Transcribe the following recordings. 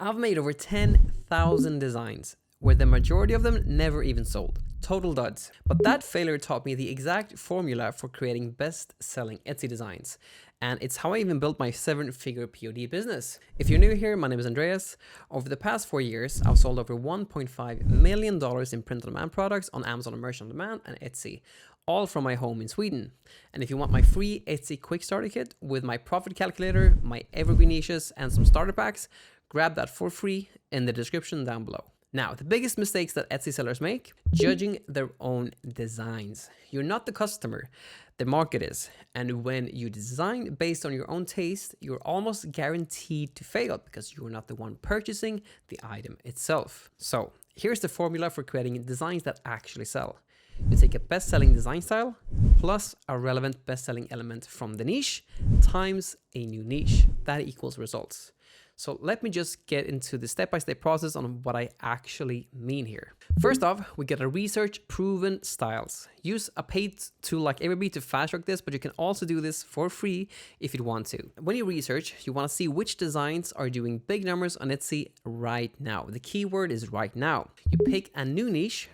I've made over 10,000 designs, where the majority of them never even sold. Total duds. But that failure taught me the exact formula for creating best-selling Etsy designs. And it's how I even built my 7-figure POD business. If you're new here, my name is Andreas. Over the past 4 years, I've sold over $1.5 million in print-on-demand products on Amazon Merch on Demand and Etsy, all from my home in Sweden. And if you want my free Etsy quick starter kit with my profit calculator, my Everbee niches, and some starter packs, grab that for free in the description down below. Now, the biggest mistakes that Etsy sellers make, judging their own designs. You're not the customer, the market is. And when you design based on your own taste, you're almost guaranteed to fail because you're not the one purchasing the item itself. So here's the formula for creating designs that actually sell. You take a best-selling design style plus a relevant best-selling element from the niche times a new niche. That equals results. So let me just get into the step-by-step process on what I actually mean here. First off, we get a research proven styles. Use a paid tool like Everbee to fast track this, but you can also do this for free if you want to. When you research, you want to see which designs are doing big numbers on Etsy right now. The keyword is right now. You pick a new niche,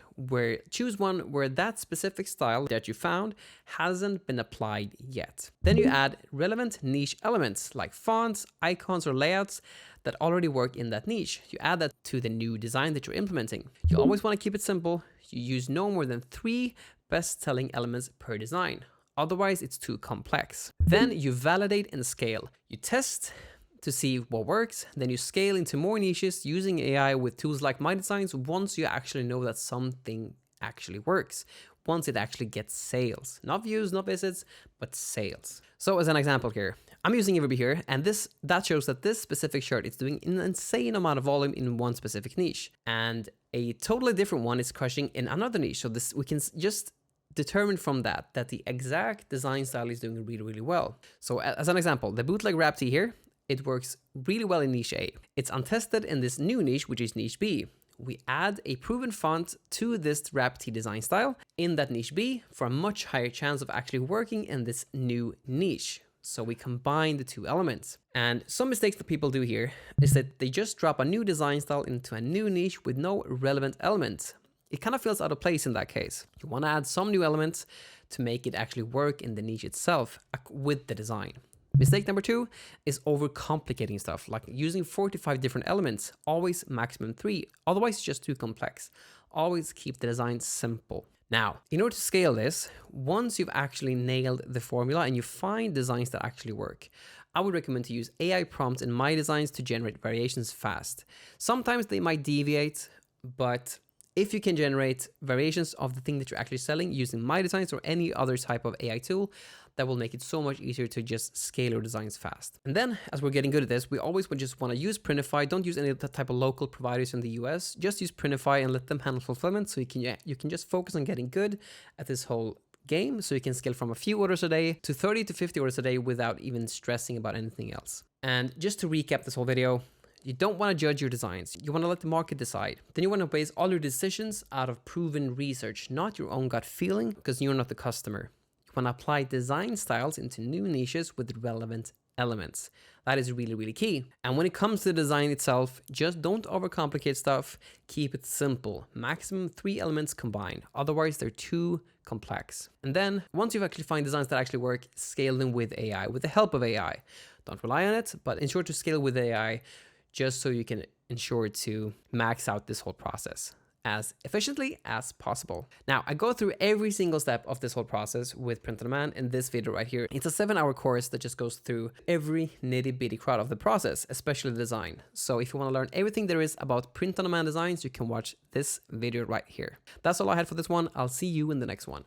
choose one where that specific style that you found hasn't been applied yet. Then you add relevant niche elements like fonts, icons, or layouts that already work in that niche. You add that to the new design that you're implementing. You always want to keep it simple. You use no more than 3 best-selling elements per design. Otherwise, it's too complex. Then you validate and scale. You test to see what works, then you scale into more niches using AI with tools like My Designs once you actually know that something actually works, once it actually gets sales. Not views, not visits, but sales. So as an example here, I'm using Everbee here, and that shows that this specific shirt is doing an insane amount of volume in one specific niche, and a totally different one is crushing in another niche. So we can just determine from that the exact design style is doing really, really well. So as an example, the bootleg wrap tee here, it works really well in niche A. It's untested in this new niche, which is niche B. We add a proven font to this wrap tee design style in that niche B for a much higher chance of actually working in this new niche. So we combine the two elements. And some mistakes that people do here is that they just drop a new design style into a new niche with no relevant elements. It kind of feels out of place in that case. You want to add some new elements to make it actually work in the niche itself with the design. Mistake number 2 is overcomplicating stuff, like using 45 different elements, always maximum 3. Otherwise, it's just too complex. Always keep the design simple. Now, in order to scale this, once you've actually nailed the formula and you find designs that actually work, I would recommend to use AI prompts in My Designs to generate variations fast. Sometimes they might deviate, but if you can generate variations of the thing that you're actually selling using My Designs or any other type of AI tool, that will make it so much easier to just scale your designs fast. And then, as we're getting good at this, we always would just want to use Printify. Don't use any of the type of local providers in the US. Just use Printify and let them handle fulfillment, so you can just focus on getting good at this whole game, so you can scale from a few orders a day to 30 to 50 orders a day without even stressing about anything else. And just to recap this whole video, you don't want to judge your designs. You want to let the market decide. Then you want to base all your decisions out of proven research, not your own gut feeling, because you're not the customer. You want to apply design styles into new niches with relevant elements. That is really, really key. And when it comes to the design itself, just don't overcomplicate stuff. Keep it simple. Maximum 3 elements combined. Otherwise, they're too complex. And then once you've actually found designs that actually work, scale them with AI, with the help of AI. Don't rely on it, but ensure to scale with AI just so you can ensure to max out this whole process as efficiently as possible. Now, I go through every single step of this whole process with Print on Demand in this video right here. It's a 7-hour course that just goes through every nitty-bitty crowd of the process, especially the design. So if you want to learn everything there is about Print on Demand designs, you can watch this video right here. That's all I had for this one. I'll see you in the next one.